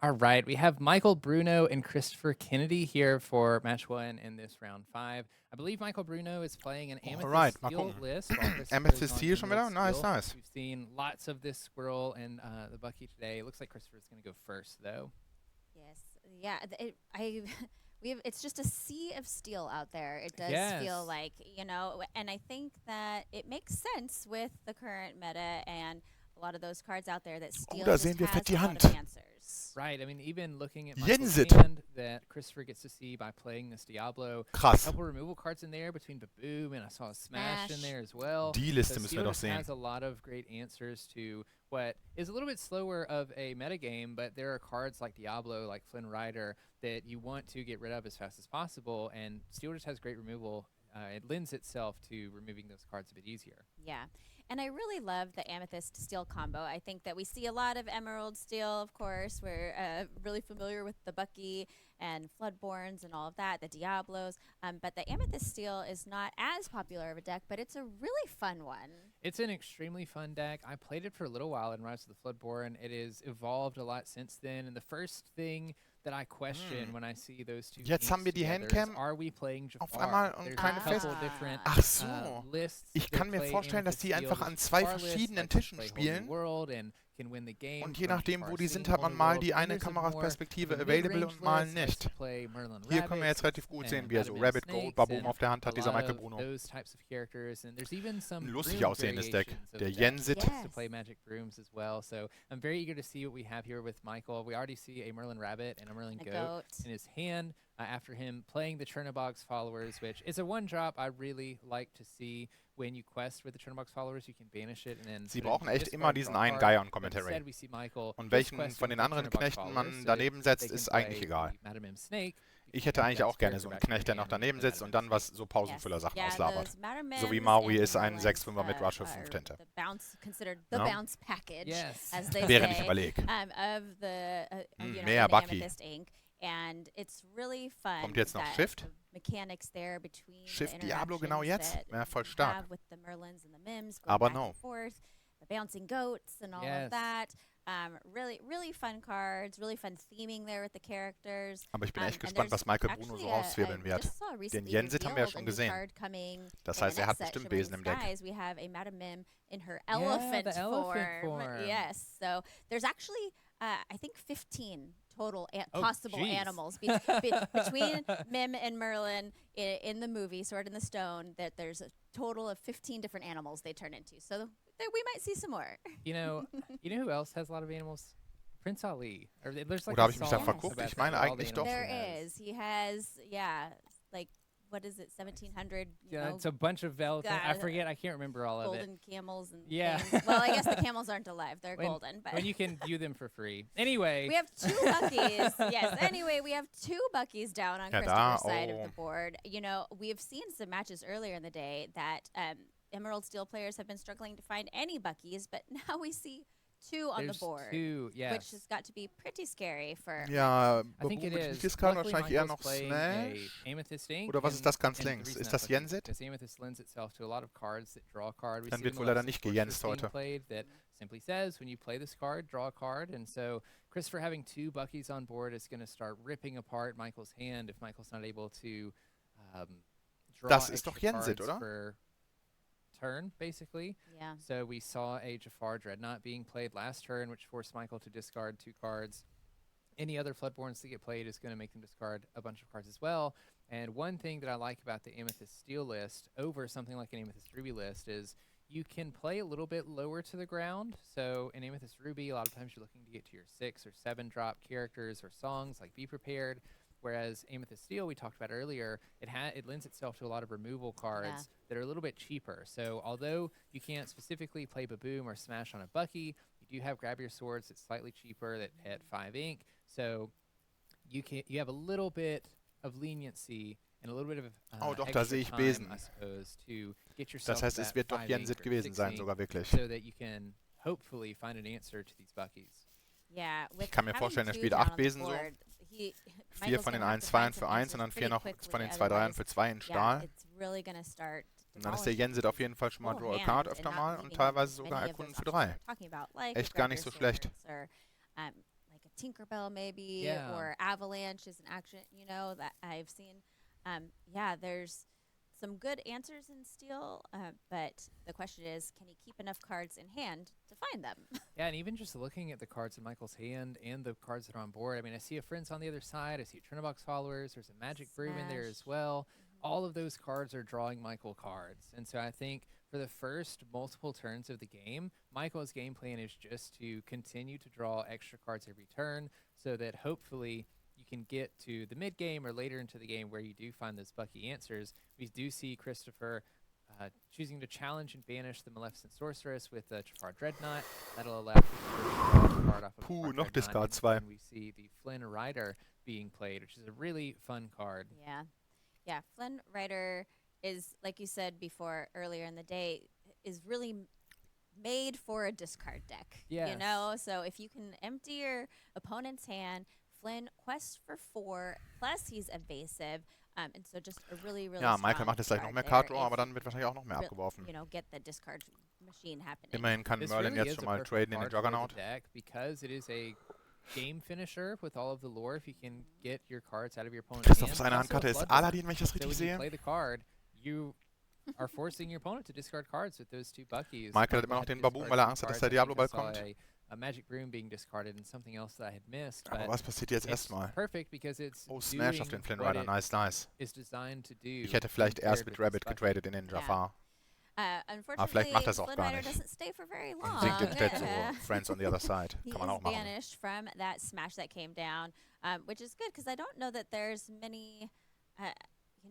All right, we have Michael Bruno and Christopher Kennedy here for match 1 in this round 5. I believe Michael Bruno is playing an Amethyst Alright, mal Steel gucken. list, while Christopher is Amethyst on Steel schon Emerald wieder? Nice, Steel. nice. We've seen lots of this squirrel in the Bucky today. It looks like Christopher is going to go first, though. Yes, yeah. It's just a sea of steel out there. It does feel Yes. like, and I think that it makes sense with the current meta and a lot of those cards out there that steel da just sehen wir has fett die a lot Hand. of answers. Right, I mean, even looking at Michael's Jensit. hand that Christopher gets to see by playing this Diablo. A Krass. couple removal cards in there between Baboom, and I saw a Smash in there as well. Die Liste So müssen wir Steel doch just sehen. has a lot of great answers to what is a little bit slower of a metagame, but there are cards like Diablo, like Flynn Rider, that you want to get rid of as fast as possible, and Steel just has great removal. It lends itself to removing those cards a bit easier. Yeah. And I really love the Amethyst Steel combo. I think that we see a lot of Emerald Steel, of course. We're really familiar with the Bucky and Floodborns and all of that, the Diablos. But the Amethyst Steel is not as popular of a deck, but it's a really fun one. It's an extremely fun deck. I played it for a little while in Rise of the Floodborn. It has evolved a lot since then. And the first thing that I question when I see those two Jetzt haben wir die together Handcam is, are we playing auf Jafar? einmal und There's keine a couple Fest. different Ach so. lists Ich that kann mir play vorstellen, dass die Amethyst einfach Steel. an zwei Jafar lists, verschiedenen like, Tischen play Whole New spielen. World and can win the game Und je from nachdem, wo Jafar's die sind, seeing hat man Whole New mal World. die And eine there's a more Kameraperspektive of a available mid-range und mal list, likes nicht. to play Merlin Hier können wir jetzt Rabbits relativ gut and sehen, wie er so Madam Rabbit Gold Snakes Baboom and auf der Hand a hat, dieser lot Michael of Bruno. those types of characters, and there's even some Ein lustig broom aussehendes Deck. variations of Der the deck Jensit. Yes. to play Magic Brooms as well. So I'm very eager to see what we have here with Michael. We already see a Merlin Rabbit and a Merlin A Goat goat. in his hand after him playing the Chernobog's Followers, which is a one-drop I really like to see. When you quest with the Chernobog's Followers, you can banish it and then Sie put it brauchen into echt discard, immer diesen draw a einen card. Geier on But Commentary. instead we see Michael Und just welchen questing von den with the anderen Chernobog's Knechten Followers man so that daneben setzt, they can ist eigentlich play egal. the Madam M Snake. Ich hätte eigentlich auch gerne so einen Knecht, der noch daneben sitzt und dann was so Pausenfüller-Sachen auslabert. So wie Maui ist ein 6-5er mit Rush für 5 Tinte. Considered the No? bounce package, Yes. as they Während ich say, überlege. of the mehr in Bucky. Amethyst Ink. And it's really fun. Kommt jetzt noch that Shift? the mechanics there between Shift the Diablo genau interactions jetzt? that Ja, voll you stark. have with the Merlins and the Mims going Aber back no. and forth, the bouncing goats and all Yes. of that. Really, really fun cards, really fun theming there with the characters. Aber ich bin echt And gespannt, there's was Michael Bruno actually so rauswirbeln I wird. just saw recently Jensit haben wir ja revealed schon a new gesehen. card coming Das in the heißt, er next hat set, bestimmt Shimmering Besen im Deck. Skies. We have a Madam Mim in her Yeah, elephant, the elephant form. Yes, so there's actually, I think, 15 total Oh, possible geez. animals between Mim and Merlin in the movie Sword in the Stone. That there's a total of 15 different animals they turn into. So we might see some more. You know who else has a lot of animals? Prince Ali. Or there's like Oder a habe ich mich da song verguckt? about Ich that, meine where all the eigentlich doch. animals There he has. is. He has, like, what is it, 1,700, Yeah, it's a bunch of elephants. I forget. I can't remember all of it. golden camels and Yeah. things. Well, I guess the camels aren't alive. They're When- golden. But When you can view them for free. Anyway. we have 2 Buckies. Yes. Anyway, we have 2 Buckies down on Ja, Kristopher's da, side of oh. the board. We have seen some matches earlier in the day that Emerald Steel players have been struggling to find any Buckies, but now we see 2 on There's the board, two, yes. which has got to be pretty scary for. Ja, I think it Baboom mit is. Discard Luckily, wahrscheinlich eher Michael's noch playing Smash. a Amethyst Ink, Oder was ist and- das ganz and the links? reason Ist that's das lucky Jensit? is Amethyst lends itself to a lot of cards that draw a card. We Dann see wird in wohl the leider list, nicht of course, gejenst being heute. played that simply says when you play this card, draw a card. And so Christopher having 2 Buckies on board is going to start ripping apart Michael's hand if Michael's not able to draw Das ist extra doch Jensit, cards oder? for turn, basically. Yeah. So we saw a Jafar Dreadnought being played last turn, which forced Michael to discard 2 cards. Any other Floodborns that get played is going to make them discard a bunch of cards as well. And one thing that I like about the Amethyst Steel list over something like an Amethyst Ruby list is you can play a little bit lower to the ground. So in Amethyst Ruby, a lot of times you're looking to get to your 6 or 7 drop characters or songs like Be Prepared. Whereas Amethyst Steel, we talked about earlier, it lends itself to a lot of removal cards that are a little bit cheaper. So although you can't specifically play Baboom or Smash on a Bucky, you do have Grab Your Swords that's slightly cheaper at 5 ink. So you have a little bit of leniency and a little bit of Oh, doch, da extra sehe ich time, Besen. I suppose, to get yourself Das heißt, to es that wird doch 5 ink Jensit or gewesen 6 sein, ink, sogar wirklich. so that you can hopefully find an answer to these Buckies. Yeah, with Ich kann mir having vorstellen, er 2 spielt down 8 on the Besen so. board, 4 Michael's von den gonna have to 1-2 find für some 1 und dann answers 4 noch pretty von den quickly, 2-3 für 2 in yeah, Stahl. it's really gonna start Und dann ist der Jensit auf jeden Fall schon mal Draw a full Card hand öfter and mal not und leaving teilweise many sogar of Erkunden those für options 3. we're talking about, like Echt a gar Grab nicht Your so schlecht. Swords or, like a Tinkerbell maybe, or Avalanche is an action, that I've seen. There's some good answers in Steel, but the question is, can he keep enough cards in hand to find them? Yeah, and even just looking at the cards in Michael's hand and the cards that are on board, I mean, I see a Friends on the other side. I see Trinabox Followers. There's a Magic Broom in there as well. All of those cards are drawing Michael cards. And so I think for the first multiple turns of the game, Michael's game plan is just to continue to draw extra cards every turn so that hopefully you can get to the mid game or later into the game where you do find those Bucky answers. We do see Kristopher choosing to challenge and banish the Maleficent Sorceress with Jafar Dreadnought. That'll allow Kristopher to draw a card off of noch Discard 2. And we see the Flynn Rider being played, which is a really fun card. Yeah, Flynn Rider is, like you said before earlier in the day, is really made for a discard deck. So if you can empty your opponent's hand, Flynn quests for 4, plus he's evasive. And so just a really, really Michael macht jetzt gleich noch mehr Card Draw, aber dann wird wahrscheinlich auch noch mehr abgeworfen. Get the discard machine happening. Immerhin kann Merlin jetzt schon mal traden in den Juggernaut. Because it is a game finisher with all of the lore, if you can get your cards out of your opponent's Christophers eine Handkarte ist Aladdin, wenn ich das richtig sehe. Play the card, you are forcing your opponent to discard cards with those 2 Buckies. Michael hat immer noch den Baboon, weil er Angst hat, dass der Diablo bald kommt. A Magic Broom being discarded and something else that I had missed. Aber was passiert jetzt erstmal? Perfect because it's Smash auf den Flynn Rider, nice. Is designed to do. Ich hätte vielleicht erst mit Rabbit getradet in den Jafar. Aber vielleicht macht das auch gar nicht. Und singt instead so Friends on the other side. Kann man auch machen. Banished from that smash that came down, which is good because I don't know that there's many.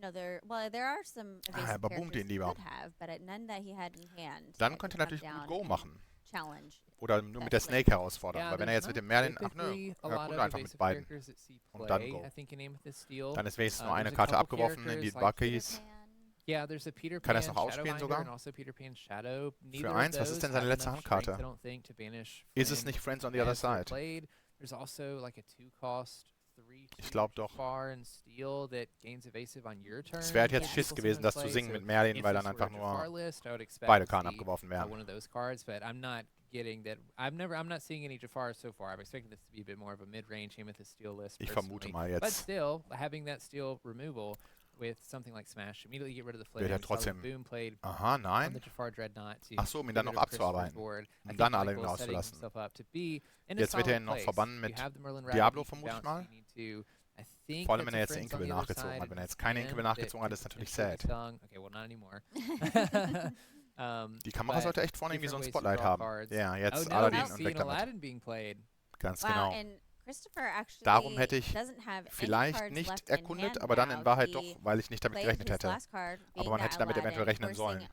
There are some evasive characters he could have, but none that he had in hand. Dann könnte er natürlich gut Go machen. Challenge. Oder nur mit der Snake herausfordern. Weil wenn er jetzt mit dem Merlin, und einfach mit beiden. Und dann Go. Dann ist wenigstens nur eine Karte abgeworfen in die Buckies. Kann er es noch ausspielen sogar? Für 1, was ist denn seine letzte Handkarte? Ist es nicht Friends on the Other Side? Ich glaube doch. Es wäre jetzt Schiss gewesen, das zu singen mit Merlin, weil dann einfach nur beide Karten abgeworfen werden. I'm not seeing any Jafar so far. I'm expecting this to be a bit more of a mid-range Amethyst Steel list. Ich vermute mal jetzt. But still, having that steel removal with something like Smash, immediately get rid of the Flynn. Wird er trotzdem. Boom played Nein. on the Jafar Dreadnought to Ach so, um ihn dann noch abzuarbeiten. Um dann alle rauszulassen. Jetzt wird er ihn noch verbannen mit Diablo, vermute ich mal. Vor allem, wenn er jetzt den Inkable nachgezogen hat. Wenn er jetzt keine Inkable nachgezogen hat, ist natürlich sad. Okay, well, not anymore. Die Kamera sollte echt vorne irgendwie so ein Spotlight haben. Ja, jetzt Aladdin und weg damit. Ganz genau. Darum hätte ich vielleicht nicht erkundet, aber dann in Wahrheit doch, weil ich nicht damit gerechnet hätte. Aber man hätte damit eventuell rechnen sollen.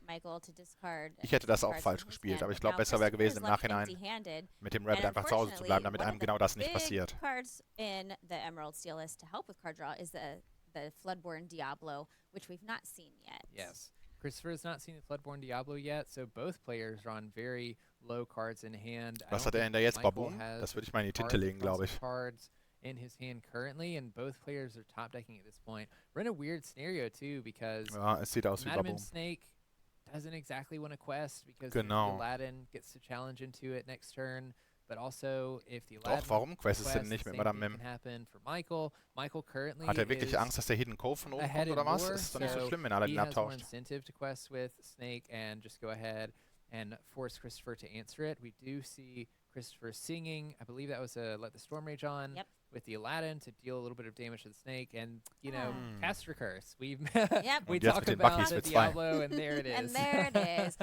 Ich hätte das auch falsch gespielt, aber ich glaube, besser wäre gewesen, im Nachhinein mit dem Rabbit einfach zu Hause zu bleiben, damit einem genau das nicht passiert. The Floodborn Diablo, which we've not seen yet. Yes. Kristopher has not seen the Floodborn Diablo yet, so both players are on very low cards in hand. Was hat er denn da jetzt, Baboon? Das würde ich mal in die Tinte legen, glaube ich. Cards in his hand currently, and both players are top decking at this point. We're in a weird scenario too because es sieht aus wie Baboon. Snake doesn't exactly want a quest because Aladdin gets to challenge into it next turn. But also, if the Doch, warum quests denn nicht mit Madame Mim? Hat er wirklich Angst, dass der Hidden Cove von oben kommt oder was? Ist doch nicht so schlimm, wenn Aladdin abtauscht. Incentive to quest with Snake and just go ahead and force Kristopher to answer it. We do see Kristopher singing. I believe that was a Let the Storm Rage On with the Aladdin to deal a little bit of damage to the Snake and, cast Recurse. We talk about the Diablo, and there it is. And there it is,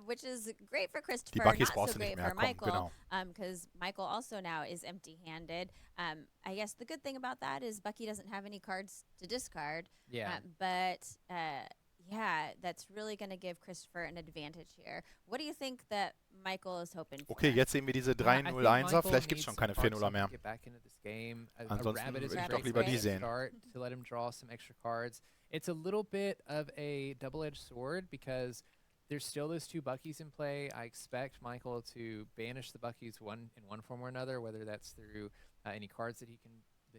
which is great for Kristopher, not so great for Michael, because Michael also now is empty-handed. I guess the good thing about that is Bucky doesn't have any cards to discard. That's really going to give Kristopher an advantage here. What do you think that Michael is hoping for? Okay, jetzt sehen wir diese 3-0-1er. Vielleicht gibt es schon keine 4-0er mehr. Ansonsten würde ich doch lieber die sehen. To let him draw some extra cards. It's a little bit of a double-edged sword because there's still those 2 Buckies in play. I expect Michael to banish the Buckies in one form or another, whether that's through any cards that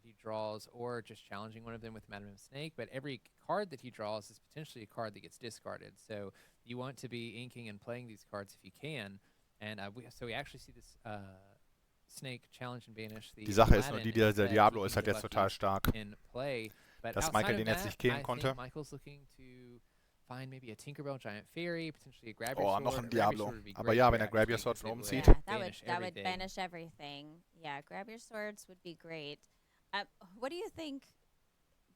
he draws or just challenging one of them with Madame Snake. But every card that he draws is potentially a card that gets discarded. So you want to be inking and playing these cards if you can. And so we actually see this Snake challenge and banish the Die Sache ist nur Aladdin die, der instead, Diablo keeping ist halt the jetzt total Bucky stark. in play. But Dass outside Michael of den jetzt that, nicht killen I konnte. think Michael's looking to find maybe a Tinkerbell Giant Fairy, potentially a Grab Your Oh, Sword. noch ein A Grab Your Diablo. Sword would be Aber great ja, here, wenn er Grab Your actually, Sword 'cause von it oben would zieht. Yeah, that banish would everything. banish everything. Yeah, Grab Your Swords would be great. What do you think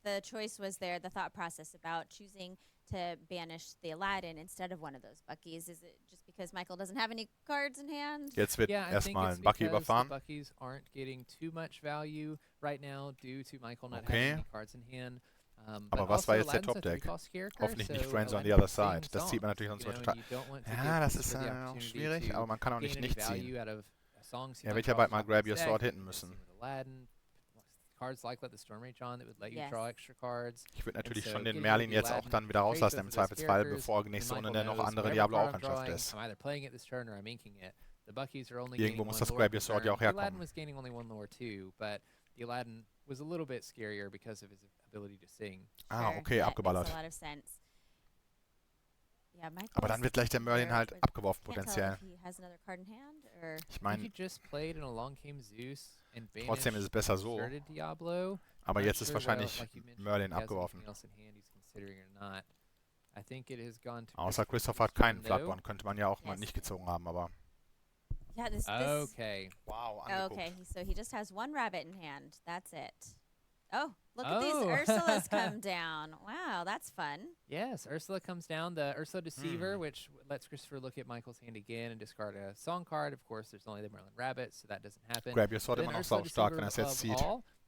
the choice was there, the thought process about choosing to banish the Aladdin instead of one of those Buckies? Is it just because Michael doesn't have any cards in hand? Jetzt wird Yeah, I think erstmal it's ein Bucky because the überfahren. Buckies aren't getting too much value right now due to Michael not Okay. having any cards in hand. Aber was war jetzt der Top-Deck? Hoffentlich nicht Friends on the Other Side. Das sieht man natürlich sonst total. Ja, das ist auch schwierig, aber man kann auch nicht ziehen. Er wird ja bald mal Grab Your Sword hitten müssen. Cards like Let the Storm Rage On that would let you draw extra cards. Ich würde natürlich schon den Merlin jetzt auch dann wieder rauslassen im Zweifelsfall, bevor nächste Runde dann noch andere Diablo auch entschafft ist. I'm either playing it this turn or I'm inking it. The Buckies are only Irgendwo muss das Grab Your Sword ja auch The Aladdin herkommen. was gaining only one lore too, but the Aladdin was a little bit scarier because of his ability to sing. Ah, okay, abgeballert. Aber dann wird gleich der Merlin halt abgeworfen potenziell. Ich meine, trotzdem ist es besser so. Aber jetzt ist wahrscheinlich Merlin abgeworfen. Außer Kristopher hat keinen Bloodborne, könnte man ja auch mal nicht gezogen haben, aber... Yeah, this okay. Wow, angeguckt. Okay, so he just has one rabbit in hand. That's it. Oh, look at these Ursulas come down. Wow, that's fun. Yes, Ursula comes down. The Ursula Deceiver, which lets Kristopher look at Michael's hand again and discard a song card. Of course, there's only the Merlin Rabbit, so that doesn't happen. Grab Your Sword immer noch sau stark, wenn er es jetzt zieht.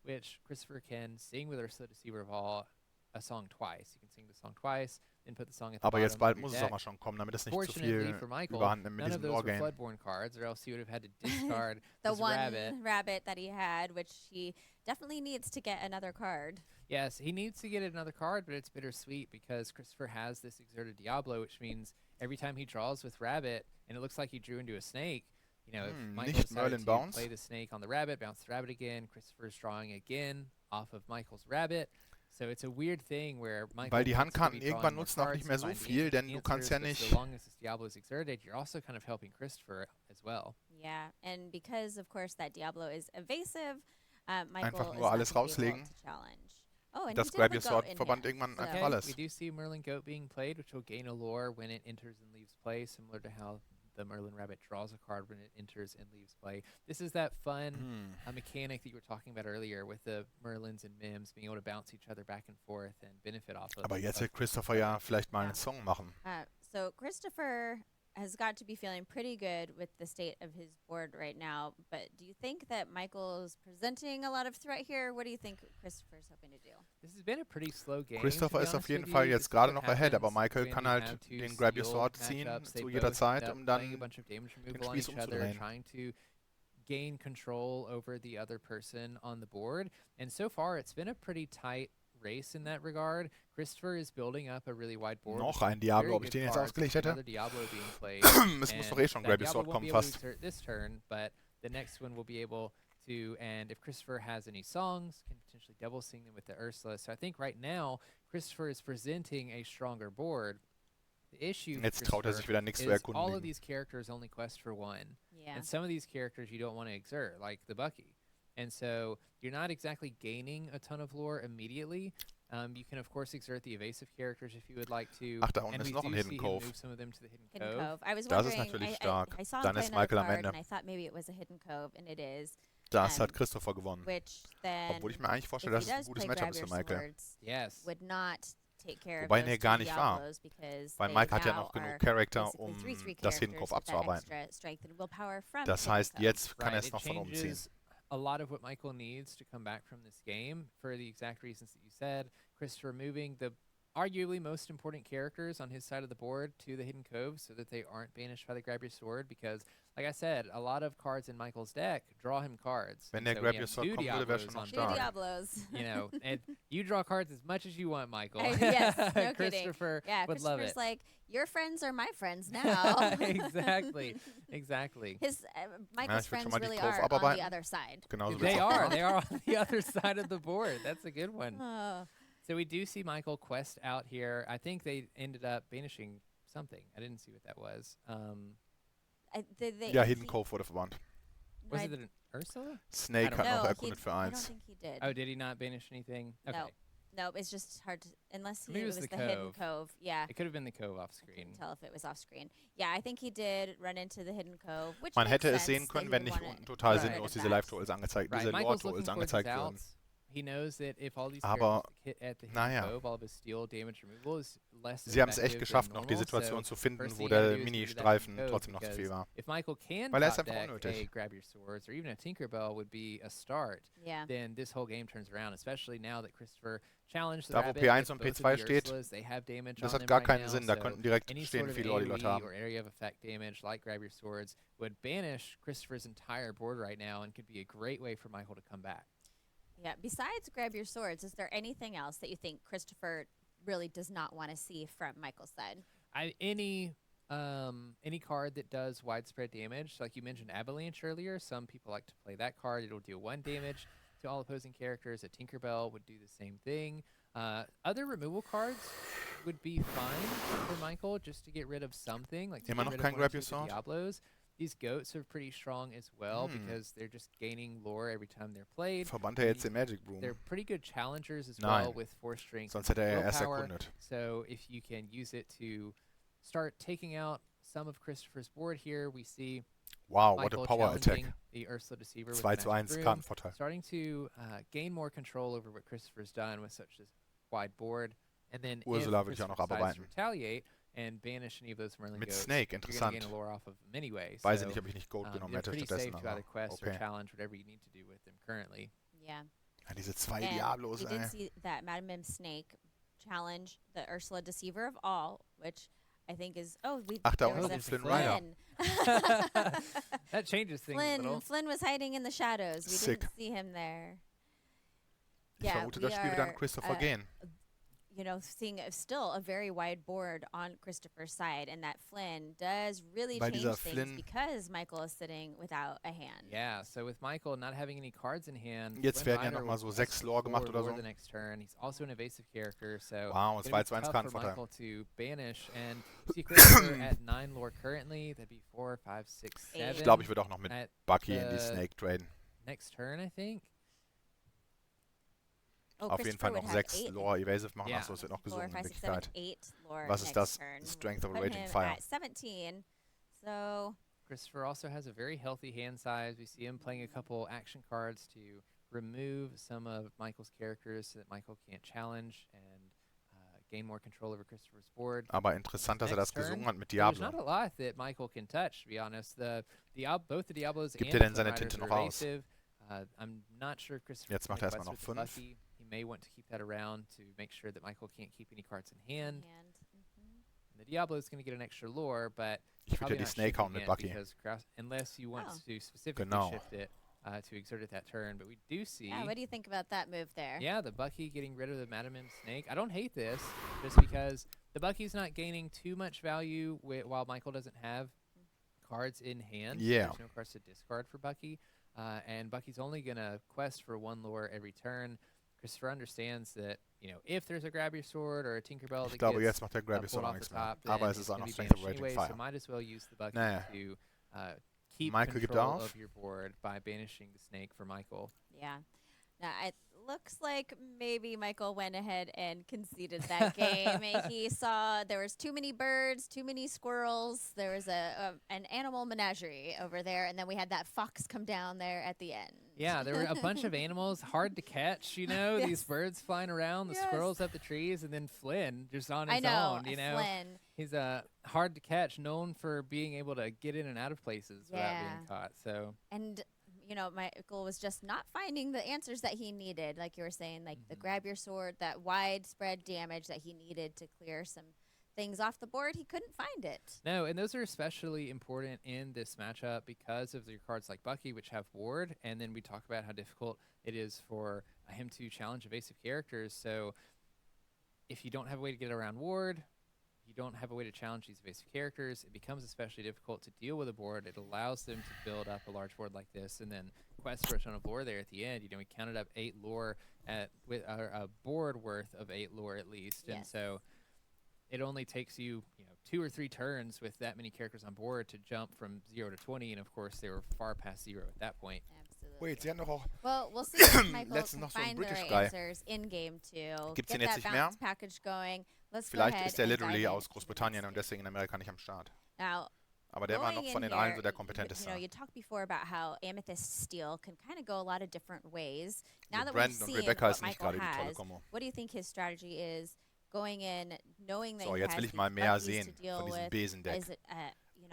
Which Kristopher can sing with Ursula Deceiver of All a song twice. You can sing the song twice, then put the song at the Aber jetzt bald bottom of muss your es auch deck. mal schon kommen, damit es nicht zu Fortunately viel for Michael, überhand nimmt mit none of diesem those were Lore-Game. Floodborne cards, or else he would have had to discard The his one rabbit. that he had, which he definitely needs to get another card. Yes, he needs to get another card, but it's bittersweet because Kristopher has this Exerted Diablo, which means every time he draws with rabbit, and it looks like he drew into a snake, you know, if Michael decided to play the snake on the rabbit, bounce the rabbit again, Kristopher's drawing again off of Michael's rabbit. So it's a weird thing where Michael Weil die Handkarten irgendwann nutzen auch nicht mehr so viel, denn du kannst ja nicht... So long as this Diablo is exerted, you're also kind of helping Kristopher as well. Yeah, and because, of course, that Diablo is evasive, Michael Einfach is nur alles not able rauslegen. to challenge. Oh, and Das he did Grab the Your goat Sword in Verband hand, irgendwann so. einfach alles. We do see Merlin Goat being played, which will gain a lore when it enters and leaves play, similar to how the Merlin Rabbit draws a card when it enters and leaves play. This is that fun mechanic that you were talking about earlier with the Merlins and Mims being able to bounce each other back and forth and benefit off of. Aber jetzt wird Kristopher ja vielleicht mal einen Song machen. So Kristopher has got to be feeling pretty good with the state of his board right now, but do you think that Michael's presenting a lot of threat here? What do you think Kristopher's hoping to do? This has been a pretty slow game. Christopher ist auf jeden Fall jetzt gerade noch ahead, aber Michael kann halt den Grab Your Sword ziehen zu jeder Zeit, um dann den Spieß umzudrehen. Trying to gain control over the other person on the board, and so far it's been a pretty tight race in that regard. Kristopher is building up a really wide board. Noch ein Diablo, ob ich den jetzt ausgelegt hätte? Es muss doch eh schon Grab Your Sword kommen fast. This turn, but the next one will be able to, and if Kristopher has any songs, can potentially double sing them with the Ursula. So I think right now Kristopher is presenting a stronger board. The issue Jetzt traut sich wieder nichts zu is all of erkundigen. these characters only quest for one. Yeah. And some of these characters you don't want to exert, like the Bucky. And so you're not exactly gaining a ton of lore immediately. You can, of course, exert the evasive characters if you would like to. Ach, da unten ist noch ein Hidden Cove. Move some of them to the Hidden Cove. I was Das wondering, ist natürlich stark. I saw Dann ist Michael am Ende. and I thought maybe it was a Hidden Cove, and it is. Das hat Christopher gewonnen. Which then, Obwohl ich mir eigentlich vorstelle, dass es ein gutes Matchup ist für Michael. Yes. Would not take care Wobei, of nee, those gar two nicht wahr. Diablos because Weil they Michael hat ja now noch genug are Charakter, basically um 3/3 das Hidden characters Cove with that abzuarbeiten. extra strength and willpower from Das Hidden heißt, Cove. jetzt kann er es It noch von oben ziehen. changes a lot of what Michael needs to come back from this game for the exact reasons that you said. Kristopher moving the arguably most important characters on his side of the board to the Hidden Cove so that they aren't banished by the Grab Your Sword, because, like I said, a lot of cards in Michael's deck draw him cards. Wenn der Grab Your Sword kommen würde, wäre schon noch Two stark. Diablos. You know, and you draw cards as much as you want, Michael. Yes, no kidding. Christopher Yeah, would love Christopher's it. like, your friends are my friends now. Exactly, exactly. His Michael's ich würd schon friends mal die really Cove are on the abarbeiten. other side. Genauso wie They Kopf. are on the other side of the board. That's a good one. Oh. So we do see Michael quest out here. I think they ended up banishing something. I didn't see what that was. Ja, Hidden Cove wurde verbannt. Was it Ursula? Snake hat noch erkundet für 1. I don't think he did. Oh, did he not banish anything? Okay. No, it's just hard to, unless Maybe it was the hidden cove. Yeah. It could have been the cove off screen. I couldn't tell if it was off screen. Yeah, I think he did run into the hidden cove, which Man hätte es sehen können, wenn nicht unten total sinnlos diese Live-Tools angezeigt, diese Lore-Tools angezeigt würden. He knows that if all these characters hit at the hidden cove, all of his steel damage removal is less. Sie haben es echt geschafft, noch die Situation zu finden, wo der Mini-Streifen trotzdem noch zu viel war. If Michael can Weil er ist top einfach deck unnötig. a grab your swords, or even a Tinkerbell would be a start, then this whole game turns around, especially now that Christopher challenged the Da wo rabbit P1 with und both of P2 the steht, Ursulas, they have damage das on hat them gar right keinen now, Sinn, da so könnten direkt any stehen, sort of wie viele Leute die Leute AoE haben. or area of effect damage like grab your swords would banish Christopher's entire board right now and could be a great way for Michael to come back. Yeah, besides grab your swords, is there anything else that you think Kristopher really does not want to see from Michael's side? Any card that does widespread damage, like you mentioned Avalanche earlier, some people like to play that card. It'll deal 1 damage to all opposing characters. A Tinkerbell would do the same thing. Other removal cards would be fine for Michael just to get rid of something, like to Immer get noch rid kein of Grab one or Your two of Sword? the Diablos. These goats are pretty strong as well because they're just gaining lore every time they're played. Verbannt er jetzt den Magic Boom? They're pretty good challengers as Nein. well with 4 strength Sonst hätte er erst willpower. erkundet. So if you can use it to start taking out some of Christopher's board here, we see Wow, Michael what a power attack. challenging the Ursula Deceiver with 2 zu Magic 1 Broom, Kartenvorteil. starting to gain more control over what Christopher's done with such a wide board. And then Ursula if würde ich auch noch Christopher decides to abarbeiten. retaliate and banish any of those Merlin Mit goats, Snake, you're going interessant. to gain a lore off of them anyway. Weiß ich So, nicht, ob ich nicht Gold genommen they're hätte pretty stattdessen. safe to either Aber quest or okay. challenge whatever you need to do with them currently. Yeah. Ja, diese 2 And Diablos, we did ey. see that Madam Mim Snake challenge the Ursula Deceiver of all, which I think is Ach, da there was unten a Flynn Rider. That changes things a little. Flynn was hiding in the shadows. We Sick. didn't see him there. Ich vermute, das Spiel wird an Kristopher gehen. You know, seeing still a very wide board on Kristopher's side, and that Flynn does really Weil change dieser things Flynn- because Michael is sitting without a hand. Yeah, so with Michael not having any cards in hand, Jetzt Flynn werden ja Rider noch mal will so 6 quest Lore for gemacht oder lore so. the next turn. He's also an evasive character, so Wow, it'll 2 be zu 1 tough for Kartenvorteil. Michael to banish. And see Kristopher at 9 lore currently. That'd be 4, 5, 6, 7. Ich glaube, ich würde auch noch mit at Bucky in die the Snake traden. next turn, I think. Oh, Auf jeden Fall Christopher noch would have 6 8 Lore Evasive machen. Ja. Achso, es wird noch 4, gesungen in 5, 6, 7, Wirklichkeit. 8 lore Was ist next das? turn. Strength of a Put Raging him Fire. at 17. So Christopher also has a very healthy hand size. We see him playing a couple action cards to remove some of Michael's characters so that Michael can't challenge and gain more control over Christopher's board. Aber interessant, dass er das Next turn, gesungen hat mit There's not Diablo. a lot that Michael can touch, to be honest. Both the Diablos Gibt and er denn the seine Riders Tinte are noch aus? evasive. I'm not sure if Christopher Jetzt can macht er make erstmal quests noch with the 5. Bucky. He may want to keep that around to make sure that Michael can't keep any cards in hand. And the Diablo is going to get an extra lore, but Ich würde ja probably die not Snake hauen shifting mit it Bucky. because unless you want Oh. to specifically Genau. shift it to exert it that turn. But we do see, yeah, what do you think about that move there? yeah, the Bucky getting rid of the Madam M Snake. I don't hate this just because the Bucky's not gaining too much value while Michael doesn't have cards in hand. Yeah. There's no cards to discard for Bucky. And Bucky's only going to quest for 1 lore every turn. Christopher understands that, if there's a Grab Your Sword or a Tinkerbell Ich that glaube, gets jetzt macht der Grab Your pulled Sword auch off the nichts mehr. top, Aber then es ist it's auch gonna noch be Strength of banished Raging anyway, Fire. so might as well use the Bucky Naja. to keep Michael gibt control auf. of your board by banishing the snake for Michael. Yeah. Now, it looks like maybe Michael went ahead and conceded that game. He saw there was too many birds, too many squirrels. There was an animal menagerie over there, and then we had that fox come down there at the end. Yeah, there were a bunch of animals, hard to catch, Yes. these birds flying around, the Yes. squirrels up the trees, and then Flynn just on his I know, own, Flynn. He's hard to catch, known for being able to get in and out of places without Yeah. being caught. So And Michael was just not finding the answers that he needed, like you were saying, like the grab your sword, that widespread damage that he needed to clear some things off the board. He couldn't find it. No, and those are especially important in this matchup because of your cards like Bucky, which have ward, and then we talk about how difficult it is for him to challenge evasive characters. So if you don't have a way to get around ward, you don't have a way to challenge these evasive characters, it becomes especially difficult to deal with a board. It allows them to build up a large board like this and then quest for a ton of lore there at the end. We counted up 8 lore with a board worth of 8 lore at least. Yes. And so it only takes you, 2 or 3 turns with that many characters on board to jump from 0 to 20. And of course, they were far past 0 at that point. Absolutely. jetzt ja noch auch well, we'll see if Michael can find the right answers in game 2. Gibt's den jetzt nicht mehr? Vielleicht ist der literally aus Großbritannien und deswegen in Amerika nicht am Start. Now, aber der war noch von den allen so der kompetenteste. You talked before about how amethyst steel can kind of go a lot of different ways. Now that Brandon we've und seen Rebecca what ist nicht Michael gerade die tolle has, Kombo. what do you think his strategy is going in, knowing that So, he jetzt has will ich mal mehr sehen to deal von diesem with? Besendeck. Is it,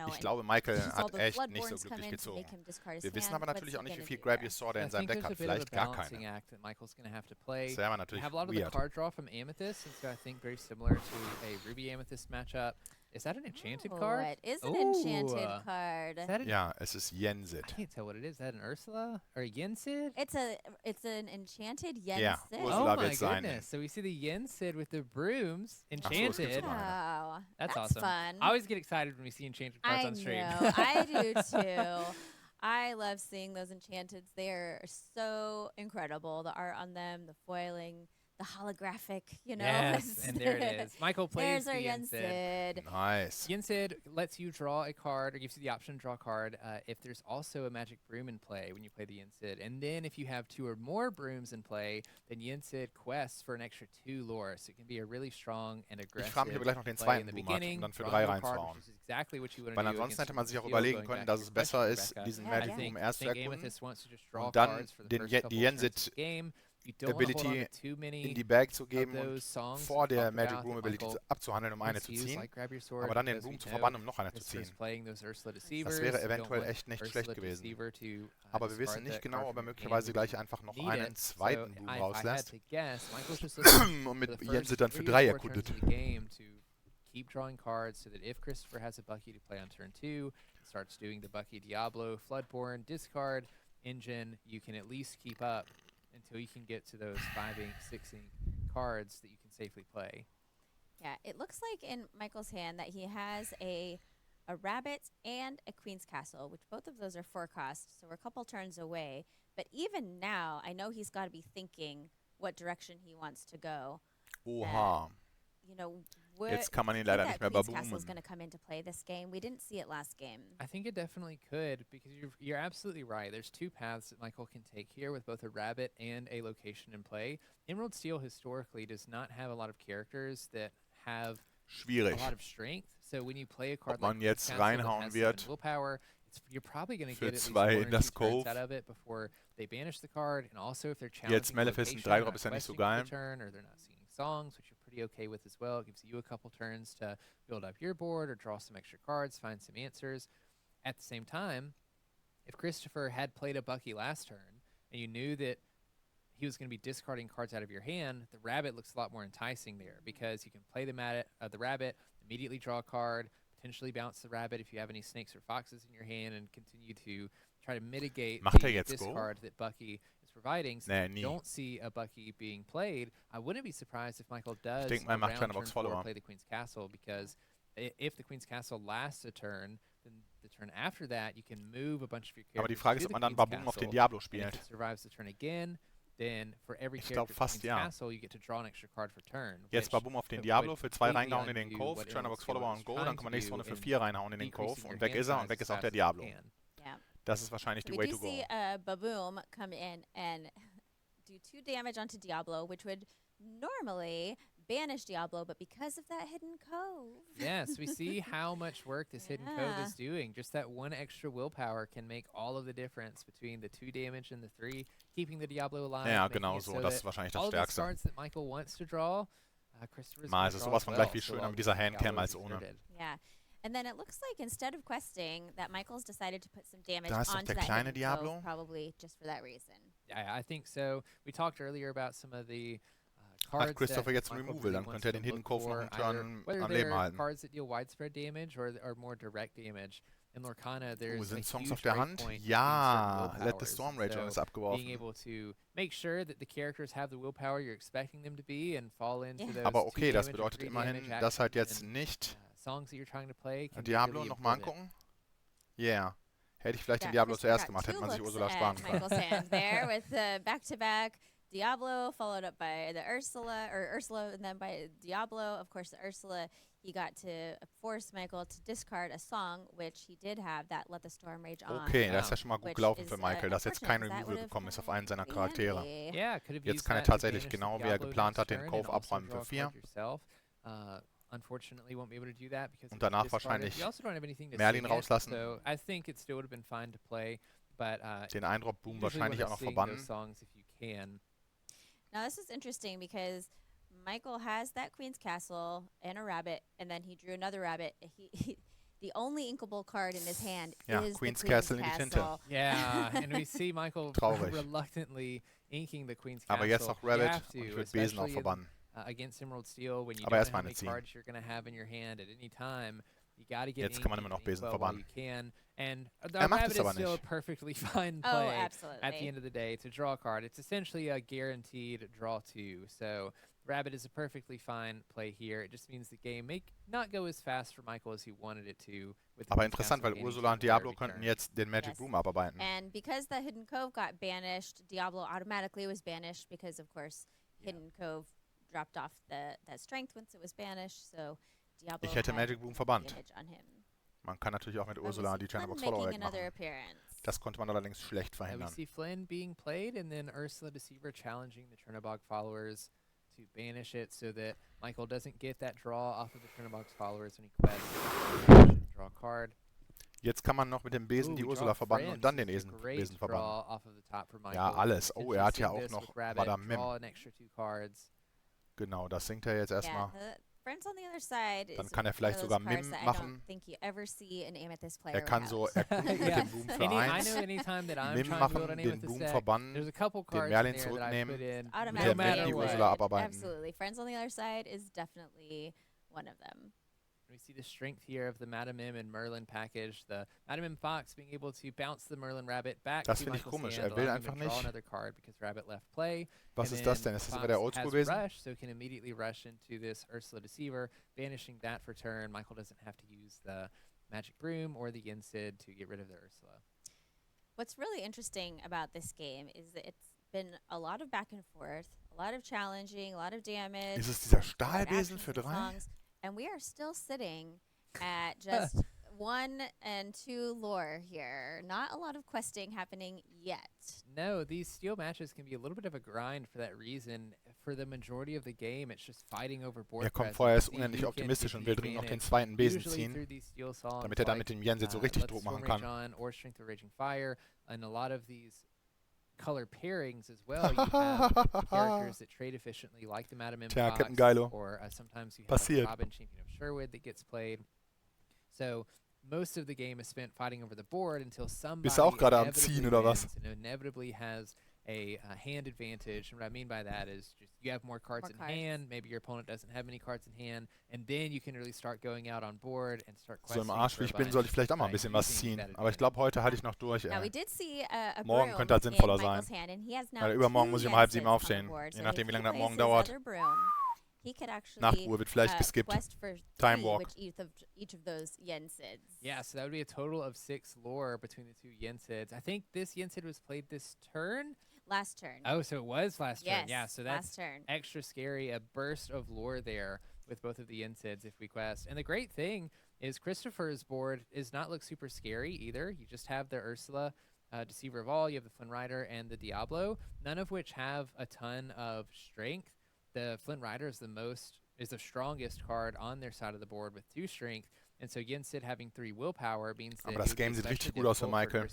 ich glaube, Michael hat echt blood nicht so borns glücklich gezogen. Wir wissen hand. aber natürlich auch What's he nicht, wie viel gonna Grab do Your there? Sword er in seinem Deck hat. Vielleicht gar keine. Das wäre aber natürlich have a lot of weird. the card draw from Amethyst, and so I think very similar to a Ruby Amethyst matchup. Is that an enchanted card? It is an enchanted card. Ja, es ist Yensid. I can't tell what it is. Is that an Ursula or a Yensid? It's an enchanted Yensid. Ja, Oh Ursula my wird sein. goodness! So we see the Yensid with the brooms enchanted. Wow, That's awesome. Fun. I always get excited when we see enchanted cards on stream. I do too. I love seeing those enchanteds. They are so incredible. The art on them, the foiling, the holographic, Yes, and there it is. Michael plays the Yensid. Nice. Yensid lets you draw a card, or gives you the option to draw a card if there's also a magic broom in play when you play the Yensid. And then if you have 2 or more brooms in play, then Yensid quests for an extra 2 lore. So it can be a really strong and aggressive Ich frage mich, ob er gleich noch den zweiten Boom hat, um dann für 3 reinzuhauen. Exactly what you Weil ansonsten hätte man sich auch überlegen können, dass es besser ist, diesen Magic Boom erst zu erkunden und dann die Yensid Ability in die Bag zu geben und vor der Magic Boom Ability abzuhandeln, um eine zu ziehen, aber dann den Boom zu verbannen, um noch eine zu ziehen. Das wäre eventuell echt nicht schlecht gewesen. Aber wir wissen nicht genau, ob er möglicherweise gleich einfach noch einen zweiten Boom rauslässt und mit Yensid dann für 3 erkundet. Keep drawing cards so that if Kristopher has a Bucky to play on turn 2, starts doing the Bucky Diablo, Floodborn, discard, engine, you can at least keep up until you can get to those 5-ink, 6-ink cards that you can safely play. Yeah, it looks like in Michael's hand that he has a rabbit and a Queen's Castle, which both of those are 4 cost, so we're a couple turns away. But even now, I know he's got to be thinking what direction he wants to go. Oha. Jetzt kann man ihn leider nicht mehr baboomen. Is going to come into play this game. We didn't see it last game. I think it definitely could, because you're absolutely right. There's 2 paths that Michael can take here with both a rabbit and a location in play. Emerald Steel historically does not have a lot of characters that have a lot of strength. So when you play a card like jetzt reinhauen wird willpower, you're probably going to get at least 1 or 2 turns out of it before they banish the card, and also if they're challenging jetzt Maleficent 3 Drop ist ja nicht so geil. Turn, or they're not singing songs, which you're pretty okay with as well. It gives you a couple turns to build up your board or draw some extra cards, find some answers. At the same time, if Kristopher had played a Bucky last turn and you knew that he was going to be discarding cards out of your hand, the rabbit looks a lot more enticing there, because you can play the rabbit, immediately draw a card, potentially bounce the rabbit if you have any snakes or foxes in your hand, and continue to try to mitigate the discard that Bucky is providing. So if you don't see a Bucky being played, I wouldn't be surprised if Michael does around turn 4 play the Queen's Castle, because if the Queen's Castle lasts a turn, then the turn after that you can move a bunch of your characters. Aber die Frage ist, ob man dann Baboon auf den Diablo spielt. If it survives the turn again, then for every character in the Castle, you get to draw an extra card for turn. Jetzt Baboom auf den Diablo, für 2 reingehauen in den Cove, Churnabox Follower und Go, dann kann man nächste Runde für 4 reinhauen in den Cove und weg ist er und weg ist auch der Diablo. Das ist wahrscheinlich die way to go. We do see Baboom come in and do 2 damage onto Diablo, which would normally banish Diablo, but because of that hidden cove. Yes, we see how much work this hidden cove is doing. Just that 1 extra willpower can make all of the difference between the 2 damage and the 3, keeping the Diablo alive. Ja, genau so. Das ist wahrscheinlich das Stärkste. Cards that Michael wants to draw, es ist sowas von gleich viel schöner mit dieser Handcam als ohne. Yeah. And then it looks like instead of questing, that Michael's decided to put some damage onto that kleine hidden cove, probably just for that reason. Yeah, I think so. We talked earlier about some of the cards. Hat Kristopher jetzt Removal, dann könnte er den Hidden Cove noch einen Turn am Leben halten. Cards that deal widespread damage or more direct damage. In Lorcana, there's sind Songs auf der Hand? Ja, Let the Storm Rage ist abgeworfen. Being able to make sure that the characters have the willpower you're expecting them to be and fall into those. Aber okay, das bedeutet immerhin, dass halt jetzt nicht songs that you're trying to play. Diablo noch mal angucken? Yeah. Hätte ich vielleicht den Diablo zuerst gemacht, hätte man sich Ursula sparen können. Michael's hand there with the back-to-back Diablo followed up by the Ursula, and then by Diablo. Of course, the Ursula, he got to force Michael to discard a song, which he did have, that Let the Storm Rage On. Okay, das ist ja schon mal gut gelaufen für Michael, dass jetzt kein Removal gekommen ist auf einen seiner Charaktere. Jetzt kann er tatsächlich genau, wie er geplant hat, den Cove abräumen für 4. Unfortunately, won't be able to do that because und danach wahrscheinlich Merlin rauslassen. So I think it still would have been fine to play, but den Eindrop-Boom wahrscheinlich auch noch verbannen. Now this is interesting because Michael has that Queen's Castle and a rabbit, and then he drew another rabbit. The only inkable card in his hand is Queen's the Castle in die Tinte. Yeah, and we see Michael reluctantly inking the Queen's Castle. Aber jetzt noch Rabbit und ich würde Besen auch verbannen. Against Emerald Steel, when you don't know how many cards you're going to have in your hand at any time, you got to get jetzt kann man immer noch Besen verbannen. And the rabbit is still a perfectly fine play at the end of the day to draw a card. It's essentially a guaranteed draw 2. So rabbit is a perfectly fine play here. It just means the game may not go as fast for Michael as he wanted it to. Aber interessant, weil Ursula und Diablo könnten jetzt den Magic Boom abarbeiten. And because the Hidden Cove got banished, Diablo automatically was banished because, of course, Hidden Cove dropped off that strength once it was banished. So Diablo ich hätte Magic Boom verbannt. Man kann natürlich auch mit Ursula die Channelbox Follow wegmachen. Das konnte man allerdings schlecht verhindern. We see Flynn being played and then Ursula Deceiver challenging the Chernobog followers to banish it so that Michael doesn't get that draw off of the Chernobog followers when he quests. Draw a card. Jetzt kann man noch mit dem Besen die Ursula verbannen und dann den Besen verbannen. Ja, alles. Oh, er hat ja auch noch Madame Mim. Genau, das singt er jetzt erstmal. Dann kann er vielleicht sogar Mim machen. Er kann so erkunden mit dem Boom für 1. Mim machen, den Boom verbannen, den Merlin zurücknehmen, mit der Mim die Ursula abarbeiten. Absolutely. Friends on the other side is definitely one of them. We see the strength here of the Madame M and Merlin package. The Madame M Fox being able to bounce the Merlin Rabbit back das finde ich komisch. Er will einfach nicht. Was ist das denn? Ist das immer der Oldschool-Wesen? So can immediately rush into this Ursula Deceiver, banishing that for turn. Michael doesn't have to use the Magic Broom or the Yen-Sid to get rid of the Ursula. What's really interesting about this game is that it's been a lot of back and forth, a lot of challenging, a lot of damage. Ist es dieser Stahlbesen für 3? And we are still sitting at just 1 and 2 lore here. Not a lot of questing happening yet. No, these steel matches can be a little bit of a grind for that reason. For the majority of the game, it's just fighting over board. Kommt vorher, ist unendlich optimistisch und will dringend noch den zweiten Besen ziehen, damit dann mit dem Yen-Sid so richtig Druck machen kann. Or Strength of Raging Fire, and a lot of these color pairings as well. You have characters that trade efficiently, like the Madame M Fox, or sometimes you have Robin, Champion of Sherwood, that gets played. So most of the game is spent fighting over the board until somebody inevitably has a hand advantage. And what I mean by that is just you have more cards in hand, maybe your opponent doesn't have many cards in hand, and then you can really start going out on board and start questing. So im Arsch, wie ich bin, soll ich vielleicht auch mal ein bisschen was ziehen. Aber ich glaube, heute halte ich noch durch. Morgen könnte halt sinnvoller sein. Weil übermorgen muss ich um 6:30 aufstehen. Je nachdem, wie lange das morgen dauert. Nachtruhe wird vielleicht geskippt. Time Walk. Yeah, so that would be a total of 6 lore between the 2 Yen-Sids. I think this Yen-Sid was played this turn. Last turn. Oh, so it was last turn. Yeah, so that's turn. Extra scary. A burst of lore there with both of the Yen-Sids if we quest. And the great thing is Kristopher's board does not look super scary either. You just have the Ursula, Deceiver of All, you have the Flynn Rider, and the Diablo, none of which have a ton of strength. The Flint Rider is the strongest card on their side of the board with 2 strength, and so Yen-Sid having 3 willpower means that aber das Game sieht richtig gut aus für Michael.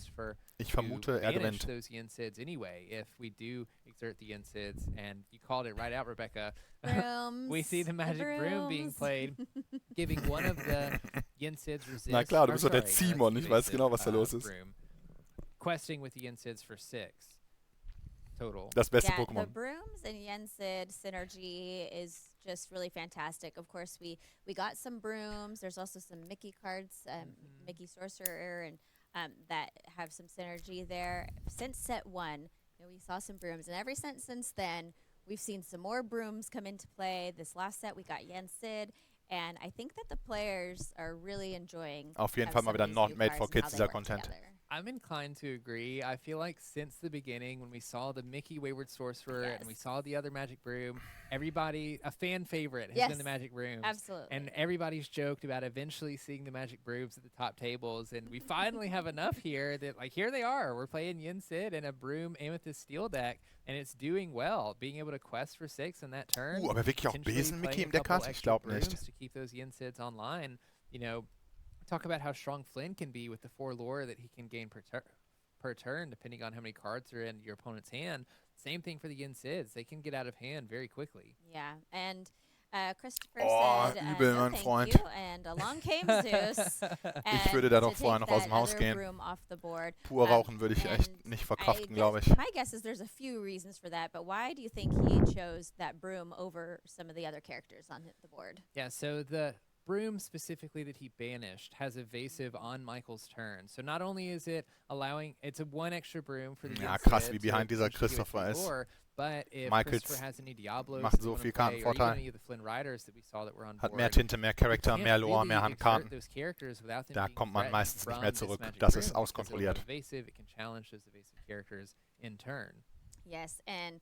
Ich vermute, er gewinnt. Those Yen-Sids anyway, if we do exert the Yen-Sids, and you called it right out, Rebecca. We see the Magic Broom being played, giving one of the Yen-Sids resist. Na klar, du bist doch der Simon, ich weiß genau, was da los ist. Questing with the Yen-Sids for 6. Total. Das beste Pokémon. The Brooms and Yen-Sid synergy is just really fantastic. Of course, we got some Brooms. There's also some Mickey cards, Mickey Sorcerer, and that have some synergy there. Since set 1, we saw some Brooms, and every set since then, we've seen some more Brooms come into play. This last set, we got Yen-Sid, and I think that the players are really enjoying. Auf jeden Fall mal wieder not made for kids, dieser Content. Together. I'm inclined to agree. I feel like since the beginning, when we saw the Mickey Wayward Sorcerer and we saw the other Magic Broom, everybody, a fan favorite has been the Magic Brooms. Absolutely. And everybody's joked about eventually seeing the Magic Brooms at the top tables. And we finally have enough here that, like, here they are. We're playing Yin Sid and a Broom Amethyst Steel deck, and it's doing well. Being able to quest for 6 in that turn. Aber wirklich auch Besen-Mickey im Deck hat? Ich glaube nicht. To keep those Yin Sids online, you know. Talk about how strong Flynn can be with the 4 lore that he can gain per turn, depending on how many cards are in your opponent's hand. Same thing for the Yin Sids. They can get out of hand very quickly. Yeah, and Kristopher said, übel, no, mein thank Freund. You, and along came Zeus. Ich würde da doch vorher noch aus dem Haus gehen. Pur rauchen würde ich echt nicht verkraften, glaube ich. My guess is there's a few reasons for that, but why do you think he chose that Broom over some of the other characters on the board? Yeah, so the Broom specifically that he banished has evasive on Michael's turn. So not only is it allowing, it's a 1 extra Broom for the Ja, krass, wie behind dieser Kristopher ist. But if Michaels Kristopher has any Diablos macht so viel Kartenvorteil. Hat mehr Tinte, mehr Charakter, mehr Lore, mehr Handkarten. Da kommt man meistens nicht mehr zurück. Das ist auskontrolliert. It can challenge those evasive characters in turn. Yes, and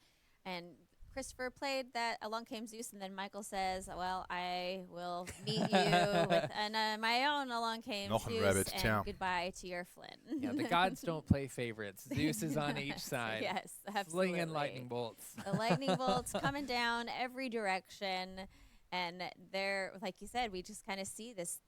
Kristopher played that Along Came Zeus, and then Michael says, well, I will meet you with my own Along Came Zeus, Rabbit, and goodbye to your Flynn. Yeah, the gods don't play favorites. Zeus is on each side. Yes, absolutely. Flinging lightning bolts. The lightning bolts coming down every direction. And there, like you said, we just kind of see this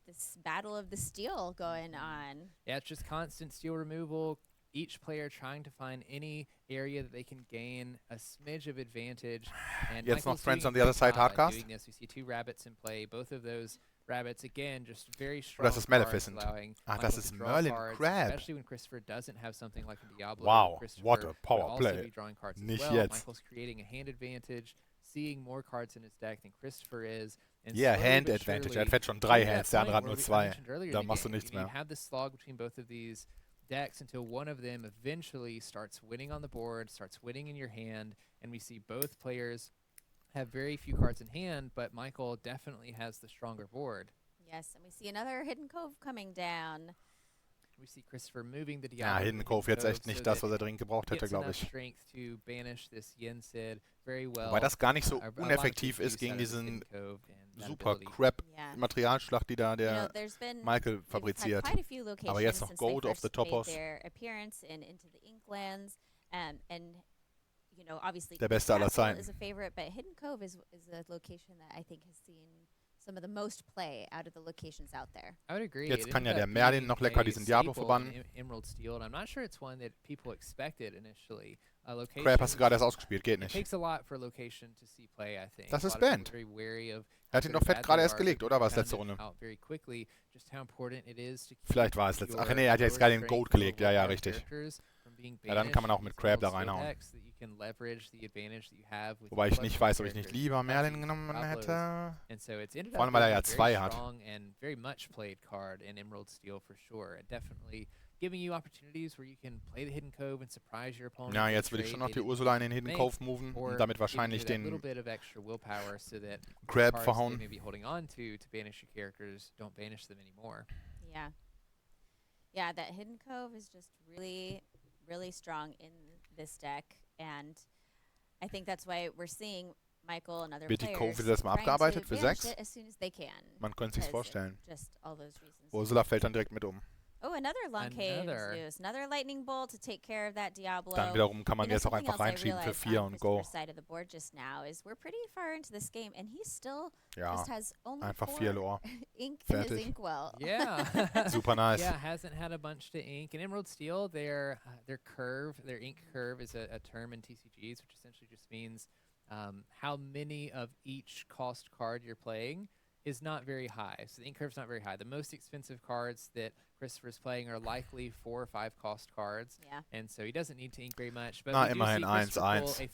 battle of the steel going on. Yeah, it's just constant steel removal. Each player trying to find any area that they can gain a smidge of advantage. And Jetzt noch Friends on the other side Hardcast. Doing this. We see 2 rabbits in play. Both of those rabbits, again, just very strong. Das ist Maleficent. Das ist Merlin Crab. Especially when Kristopher doesn't have something like a Diablo. Wow, what a power play. Nicht jetzt. Michael's creating a hand advantage, seeing more cards in his deck than Kristopher is. Yeah, hand advantage. Fährt schon 3 Hands, der andere hat nur 2. Da machst du nichts mehr. You have this slog between both of these decks until one of them eventually starts winning on the board, starts winning in your hand, and we see both players have very few cards in hand, but Michael definitely has the stronger board. Yes, and we see another Hidden Cove coming down. We see Kristopher moving the Diablo. Ja, Hidden Cove jetzt echt nicht das, was dringend gebraucht hätte, glaube ich. Wobei das gar nicht so uneffektiv ist gegen diesen super crap Materialschlacht, die da der Michael fabriziert. Aber jetzt noch Gold off the top of. Der beste aller Zeiten. Is a favorite, but Hidden Cove is a location that I think has seen some of the most play out of the locations out there. I would agree. Jetzt kann ja der Merlin noch lecker diesen Diablo verbannen. Emerald Steel, and I'm not sure it's one that people expected initially. Crap, hast du gerade erst ausgespielt, geht nicht. It takes a lot for location to see play, I think. Das ist Band. Er hat ihn doch fett gerade erst gelegt, oder war es letzte Runde? Vielleicht war es letzte. Ach nee, er hat jetzt gerade den Gold gelegt. Ja, ja, richtig. Ja, dann kann man auch mit Crab da reinhauen. Wobei ich nicht weiß, ob ich nicht lieber Merlin genommen hätte. Vor allem, weil er ja 2 hat. Ja, jetzt will ich schon noch die Ursula in den Hidden Cove moven und damit wahrscheinlich den Crab verhauen. Yeah. Yeah, that Hidden Cove is just really strong in this deck, and I think that's why we're seeing Michael and other Wird die players Cove das mal abgearbeitet für 6? as soon as they can. Man könnte sich's vorstellen. Just all those reasons. Ursula fällt dann direkt mit um. Oh, another Long Cave Zeus. Another lightning bolt to take care of that Diablo. Dann wiederum kann man jetzt auch einfach reinschieben für 4 und go. Side of the board just now is we're pretty far into this game, and he still ja, just has only einfach 4 Lore. Ink in his inkwell. Yeah. Super nice. Yeah, hasn't had a bunch to ink. In Emerald Steel, their curve, their ink curve is a term in TCGs, which essentially just means how many of each cost card you're playing is not very high. So the ink curve's not very high. The most expensive cards that Kristopher's playing are likely 4 or 5 cost cards. Yeah. And so he doesn't need to ink very much. But immerhin 1-1.